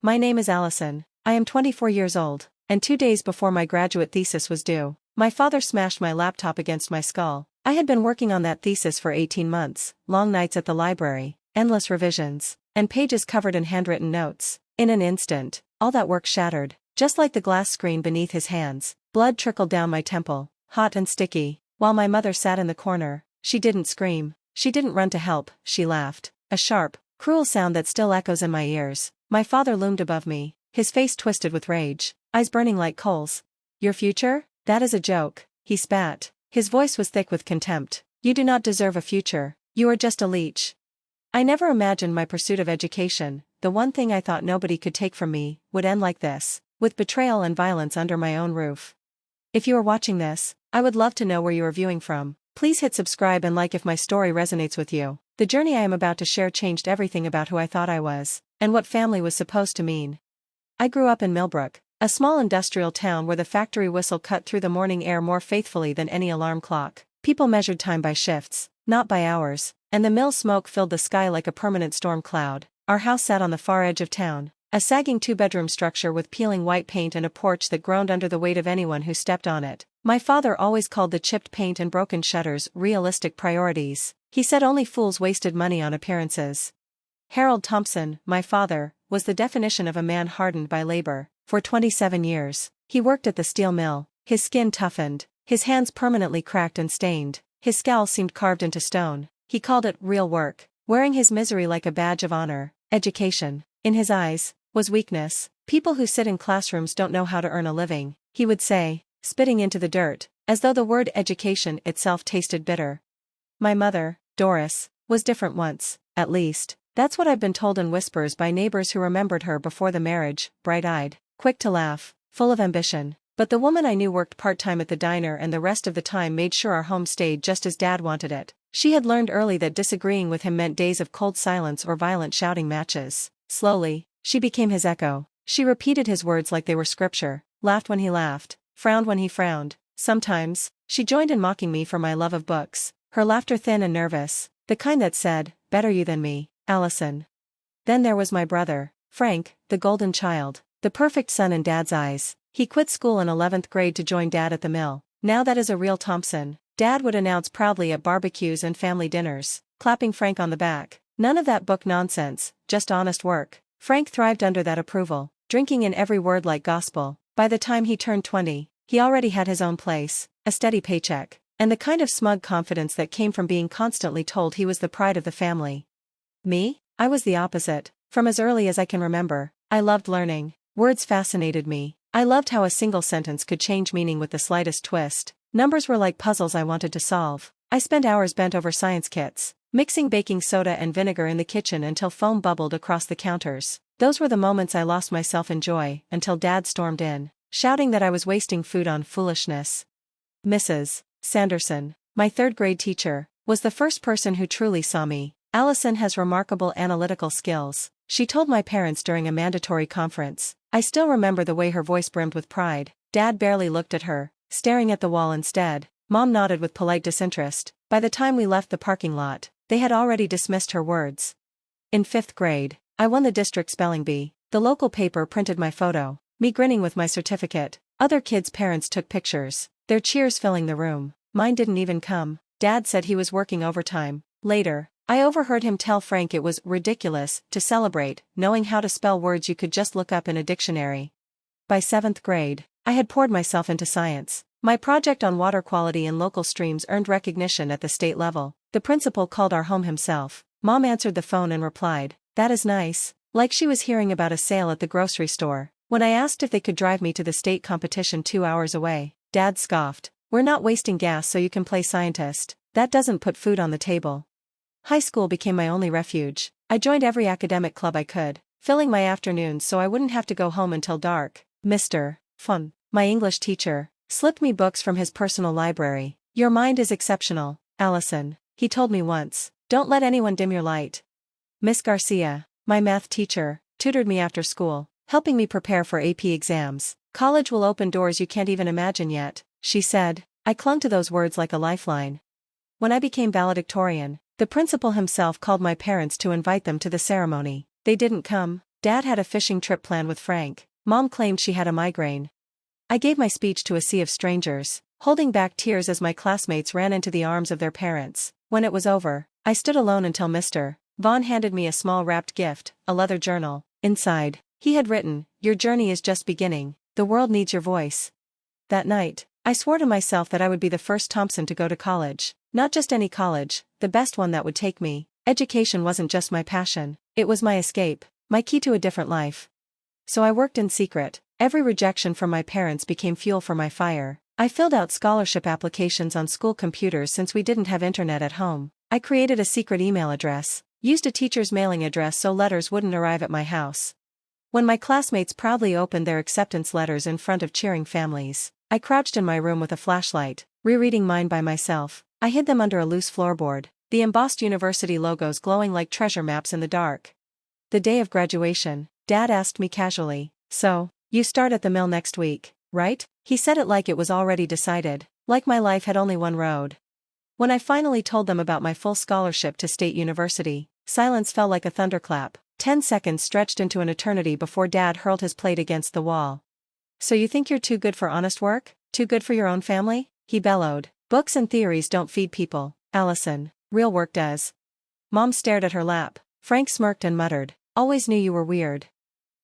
My name is Allison. I am 24 years old, and 2 days before my graduate thesis was due, my father smashed my laptop against my skull. I had been working on that thesis for 18 months, long nights at the library, endless revisions, and pages covered in handwritten notes. In an instant, all that work shattered, just like the glass screen beneath his hands. Blood trickled down my temple, hot and sticky, while my mother sat in the corner. She didn't scream, she didn't run to help, she laughed. A sharp, cruel sound that still echoes in my ears. My father loomed above me, his face twisted with rage, eyes burning like coals. Your future? That is a joke, he spat. His voice was thick with contempt. You do not deserve a future, you are just a leech. I never imagined my pursuit of education, the one thing I thought nobody could take from me, would end like this, with betrayal and violence under my own roof. If you are watching this, I would love to know where you are viewing from. Please hit subscribe and like if my story resonates with you. The journey I am about to share changed everything about who I thought I was, and what family was supposed to mean. I grew up in Millbrook, a small industrial town where the factory whistle cut through the morning air more faithfully than any alarm clock. People measured time by shifts, not by hours, and the mill smoke filled the sky like a permanent storm cloud. Our house sat on the far edge of town, a sagging 2-bedroom structure with peeling white paint and a porch that groaned under the weight of anyone who stepped on it. My father always called the chipped paint and broken shutters realistic priorities. He said only fools wasted money on appearances. Harold Thompson, my father, was the definition of a man hardened by labor. For 27 years, he worked at the steel mill, his skin toughened, his hands permanently cracked and stained, his scowl seemed carved into stone. He called it real work, wearing his misery like a badge of honor. Education, in his eyes, was weakness. People who sit in classrooms don't know how to earn a living, he would say, spitting into the dirt, as though the word education itself tasted bitter. My mother, Doris, was different once, at least. That's what I've been told in whispers by neighbors who remembered her before the marriage, bright-eyed, quick to laugh, full of ambition. But the woman I knew worked part-time at the diner and the rest of the time made sure our home stayed just as Dad wanted it. She had learned early that disagreeing with him meant days of cold silence or violent shouting matches. Slowly, she became his echo. She repeated his words like they were scripture, laughed when he laughed, frowned when he frowned. Sometimes, she joined in mocking me for my love of books, her laughter thin and nervous, the kind that said, "Better you than me, Allison." Then there was my brother, Frank, the golden child, the perfect son in Dad's eyes. He quit school in 11th grade to join Dad at the mill. Now that is a real Thompson, Dad would announce proudly at barbecues and family dinners, clapping Frank on the back. None of that book nonsense, just honest work. Frank thrived under that approval, drinking in every word like gospel. By the time he turned 20, he already had his own place, a steady paycheck, and the kind of smug confidence that came from being constantly told he was the pride of the family. Me? I was the opposite. From as early as I can remember, I loved learning. Words fascinated me. I loved how a single sentence could change meaning with the slightest twist. Numbers were like puzzles I wanted to solve. I spent hours bent over science kits, mixing baking soda and vinegar in the kitchen until foam bubbled across the counters. Those were the moments I lost myself in joy, until Dad stormed in, shouting that I was wasting food on foolishness. Mrs. Sanderson, my 3rd grade teacher, was the first person who truly saw me. Allison has remarkable analytical skills, she told my parents during a mandatory conference. I still remember the way her voice brimmed with pride. Dad barely looked at her, staring at the wall instead. Mom nodded with polite disinterest. By the time we left the parking lot, they had already dismissed her words. In 5th grade, I won the district spelling bee. The local paper printed my photo, me grinning with my certificate. Other kids' parents took pictures, their cheers filling the room. Mine didn't even come. Dad said he was working overtime. Later, I overheard him tell Frank it was ridiculous to celebrate knowing how to spell words you could just look up in a dictionary. By 7th grade, I had poured myself into science. My project on water quality in local streams earned recognition at the state level. The principal called our home himself. Mom answered the phone and replied, "That is nice," like she was hearing about a sale at the grocery store. When I asked if they could drive me to the state competition 2 hours away, Dad scoffed. "We're not wasting gas so you can play scientist. That doesn't put food on the table." High school became my only refuge. I joined every academic club I could, filling my afternoons so I wouldn't have to go home until dark. Mr. Fun, my English teacher, slipped me books from his personal library. "Your mind is exceptional, Allison," he told me once. "Don't let anyone dim your light." Miss Garcia, my math teacher, tutored me after school, helping me prepare for AP exams. "College will open doors you can't even imagine yet," she said. I clung to those words like a lifeline. When I became valedictorian, the principal himself called my parents to invite them to the ceremony. They didn't come. Dad had a fishing trip planned with Frank. Mom claimed she had a migraine. I gave my speech to a sea of strangers, holding back tears as my classmates ran into the arms of their parents. When it was over, I stood alone until Mr. Vaughn handed me a small wrapped gift, a leather journal. Inside, he had written, "Your journey is just beginning. The world needs your voice." That night, I swore to myself that I would be the first Thompson to go to college. Not just any college, the best one that would take me. Education wasn't just my passion, it was my escape, my key to a different life. So I worked in secret. Every rejection from my parents became fuel for my fire. I filled out scholarship applications on school computers since we didn't have internet at home. I created a secret email address, used a teacher's mailing address so letters wouldn't arrive at my house. When my classmates proudly opened their acceptance letters in front of cheering families, I crouched in my room with a flashlight, rereading mine by myself. I hid them under a loose floorboard, the embossed university logos glowing like treasure maps in the dark. The day of graduation, Dad asked me casually, "So, you start at the mill next week, right?" He said it like it was already decided, like my life had only one road. When I finally told them about my full scholarship to State University, silence fell like a thunderclap. 10 seconds stretched into an eternity before Dad hurled his plate against the wall. "So you think you're too good for honest work? Too good for your own family?" he bellowed. "Books and theories don't feed people, Allison. Real work does." Mom stared at her lap. Frank smirked and muttered, "Always knew you were weird."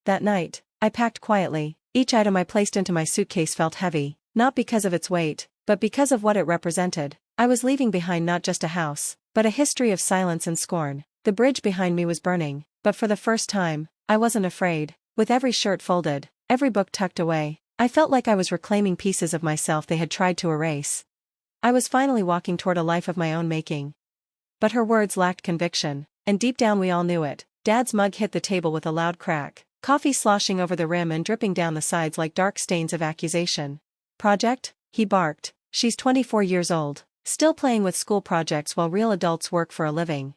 That night, I packed quietly. Each item I placed into my suitcase felt heavy, not because of its weight, but because of what it represented. I was leaving behind not just a house, but a history of silence and scorn. The bridge behind me was burning, but for the first time, I wasn't afraid. With every shirt folded, every book tucked away, I felt like I was reclaiming pieces of myself they had tried to erase. I was finally walking toward a life of my own making. But her words lacked conviction, and deep down we all knew it. Dad's mug hit the table with a loud crack, coffee sloshing over the rim and dripping down the sides like dark stains of accusation. "Project?" he barked. "She's 24 years old, still playing with school projects while real adults work for a living."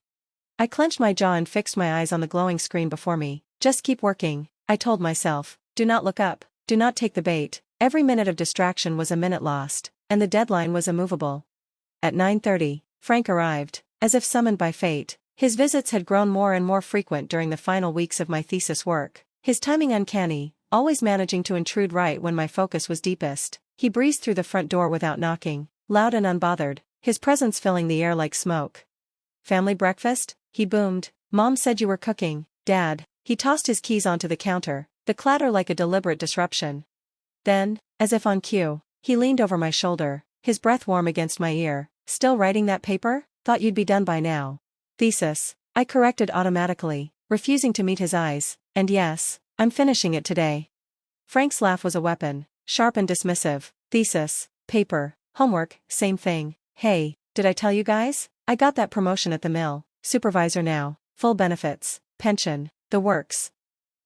I clenched my jaw and fixed my eyes on the glowing screen before me. "Just keep working," I told myself. "Do not look up, do not take the bait." Every minute of distraction was a minute lost, and the deadline was immovable. At 9:30, Frank arrived, as if summoned by fate. His visits had grown more and more frequent during the final weeks of my thesis work, his timing uncanny, always managing to intrude right when my focus was deepest. He breezed through the front door without knocking, loud and unbothered, his presence filling the air like smoke. "Family breakfast?" he boomed. "Mom said you were cooking, Dad." He tossed his keys onto the counter, the clatter like a deliberate disruption. Then, as if on cue, he leaned over my shoulder, his breath warm against my ear. "Still writing that paper? Thought you'd be done by now." "Thesis," I corrected automatically, refusing to meet his eyes. "And yes, I'm finishing it today." Frank's laugh was a weapon, sharp and dismissive. "Thesis, paper, homework, same thing. Hey, did I tell you guys? I got that promotion at the mill, supervisor now, full benefits, pension, the works."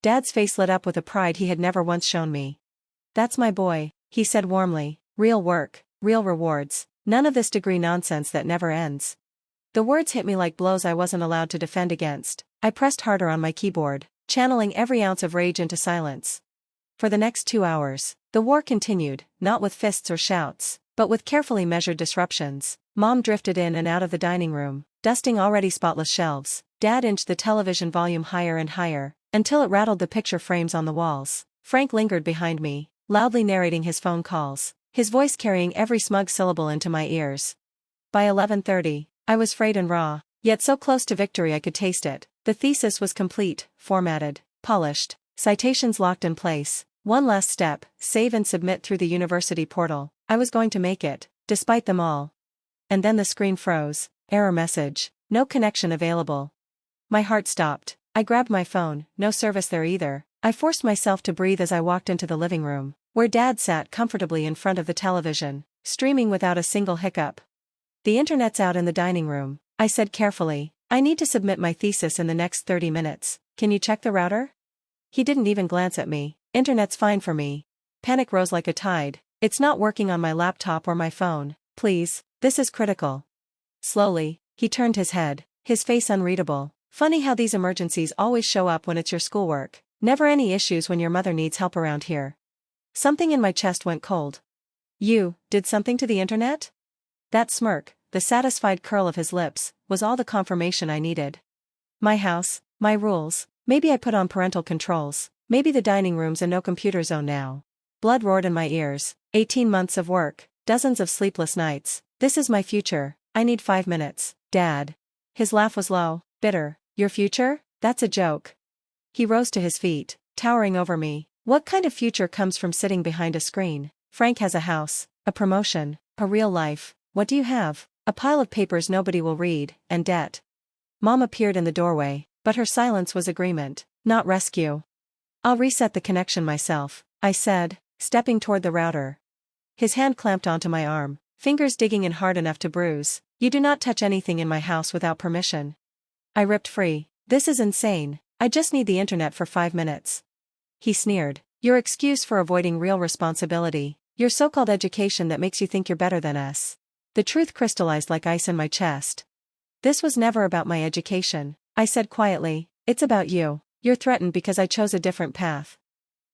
Dad's face lit up with a pride he had never once shown me. "That's my boy," he said warmly. "Real work, real rewards, none of this degree nonsense that never ends." The words hit me like blows I wasn't allowed to defend against. I pressed harder on my keyboard, channeling every ounce of rage into silence. For the next 2 hours, the war continued, not with fists or shouts, but with carefully measured disruptions. Mom drifted in and out of the dining room, dusting already spotless shelves. Dad inched the television volume higher and higher, until it rattled the picture frames on the walls. Frank lingered behind me, loudly narrating his phone calls, his voice carrying every smug syllable into my ears. By 11:30, I was frayed and raw, yet so close to victory I could taste it. The thesis was complete, formatted, polished, citations locked in place. One last step, save and submit through the university portal. I was going to make it, despite them all. And then the screen froze. Error message. No connection available. My heart stopped. I grabbed my phone, no service there either. I forced myself to breathe as I walked into the living room, where Dad sat comfortably in front of the television, streaming without a single hiccup. "The internet's out in the dining room," I said carefully. "I need to submit my thesis in the next 30 minutes. Can you check the router?" He didn't even glance at me. "Internet's fine for me." Panic rose like a tide. "It's not working on my laptop or my phone. Please, this is critical." Slowly, he turned his head, his face unreadable. "Funny how these emergencies always show up when it's your schoolwork. Never any issues when your mother needs help around here." Something in my chest went cold. "You did something to the internet?" That smirk, the satisfied curl of his lips, was all the confirmation I needed. "My house, my rules, Maybe I put on parental controls. Maybe the dining room's a no computer zone now. Blood roared in my ears. 18 months of work, dozens of sleepless nights. This is my future. I need 5 minutes, Dad. His laugh was low, bitter. Your future? That's a joke. He rose to his feet, towering over me. What kind of future comes from sitting behind a screen? Frank has a house, a promotion, a real life. What do you have? A pile of papers nobody will read, and debt. Mom appeared in the doorway, but her silence was agreement, not rescue. I'll reset the connection myself, I said, stepping toward the router. His hand clamped onto my arm, fingers digging in hard enough to bruise. You do not touch anything in my house without permission. I ripped free. This is insane. I just need the internet for 5 minutes. He sneered. Your excuse for avoiding real responsibility. Your so-called education that makes you think you're better than us. The truth crystallized like ice in my chest. This was never about my education, I said quietly. It's about you. You're threatened because I chose a different path.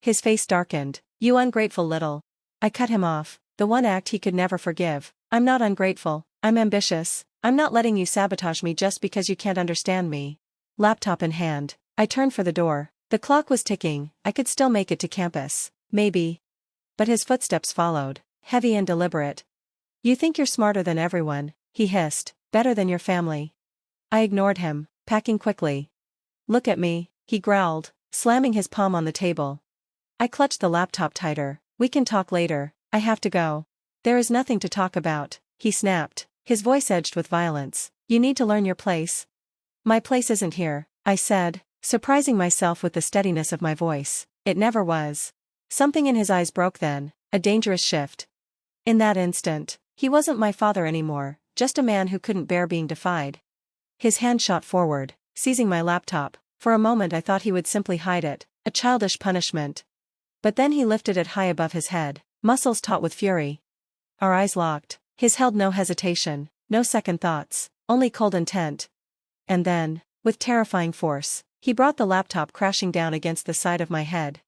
His face darkened. You ungrateful little. I cut him off, the one act he could never forgive. I'm not ungrateful, I'm ambitious. I'm not letting you sabotage me just because you can't understand me. Laptop in hand, I turned for the door. The clock was ticking. I could still make it to campus. Maybe. But his footsteps followed, heavy and deliberate. You think you're smarter than everyone, he hissed, better than your family. I ignored him, packing quickly. Look at me, he growled, slamming his palm on the table. I clutched the laptop tighter. We can talk later, I have to go. There is nothing to talk about, he snapped, his voice edged with violence. You need to learn your place. My place isn't here, I said, surprising myself with the steadiness of my voice. It never was. Something in his eyes broke then, a dangerous shift. In that instant, he wasn't my father anymore, just a man who couldn't bear being defied. His hand shot forward, seizing my laptop. For a moment I thought he would simply hide it, a childish punishment. But then he lifted it high above his head, muscles taut with fury. Our eyes locked. His held no hesitation, no second thoughts, only cold intent. And then, with terrifying force, he brought the laptop crashing down against the side of my head.